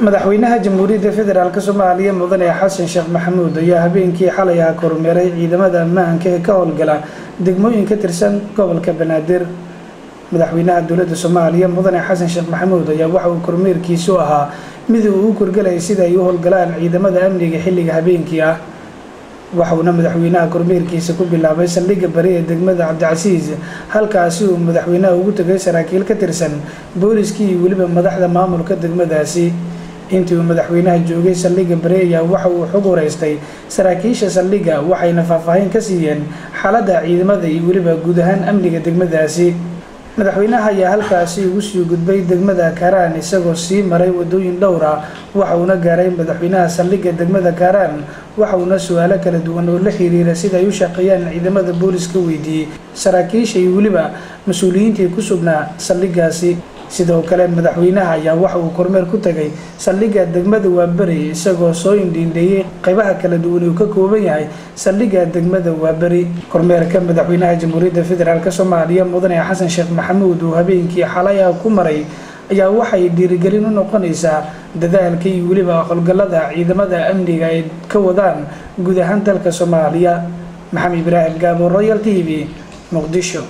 madaxweynaha jamhuuriyadda federaalk Soomaaliya mudane Xasan Sheekh Maxamuud ayaa habeenkii xalay ah kormeeray ciidamada ammaanka ee ka howlgala degmooyin ka tirsan gobolka Banaadir. madaxweynaha dowladda Soomaaliya mudane Xasan Sheekh Maxamuud ayaa waxa uu kormeerkiisu ahaa mid uu u korgalay sida ay u howlgalaan ciidamada amniga xilliga habeenkii ah. waxauna madaxweynaha kormeerkiisa ku bilaabay saldhigga bari ee degmada Cabdicasiis, halkaasi uu madaxweynaha ugu tagay saraakiil ka tirsan booliskii iyo weliba madaxda maamulka degmadaasi. intii uu madaxweynaha joogay saldhigga bari ayaa waxa uu xog wareystay saraakiisha saldhigga, waxayna faahfaahin ka siiyeen xaaladda ciidamada iyo weliba guud ahaan amniga degmadaasi. madaxweynaha ayaa halkaasi ugu sii gudbay degmada Kaaraan isagoo sii maray wadooyin dhowr ah. waxa uuna gaaray madaxweynaha saldhigga degmada Kaaraan, waxa uuna su'aalo kala duwan oo la xiriira sida ay u shaqeeyaan ciidamada booliska weydiiyay saraakiisha iyo weliba mas'uuliyiinta ku sugnaa saldhiggaasi. sidoo kale madaxweynaha ayaa waxa uu kormeer ku tagay saldhigga degmada Waabari isagoo soo indhiindheeyay qaybaha kala duwan oo ka kooban yahay saldhigga degmada Waabari. kormeerka madaxweynaha jamhuuriyadda federaalk Soomaaliya mudane Xasan Sheekh Maxamuud oo habeenkii xalay ah ku maray ayaa waxay dhiirigelin u noqonaysaa dadaalka iyo weliba howlgallada ciidamada amniga ay ka wadaan guud ahaan dalka Soomaaliya. Maxamed Ibraahim Gaabo, Royal TV, Muqdisho.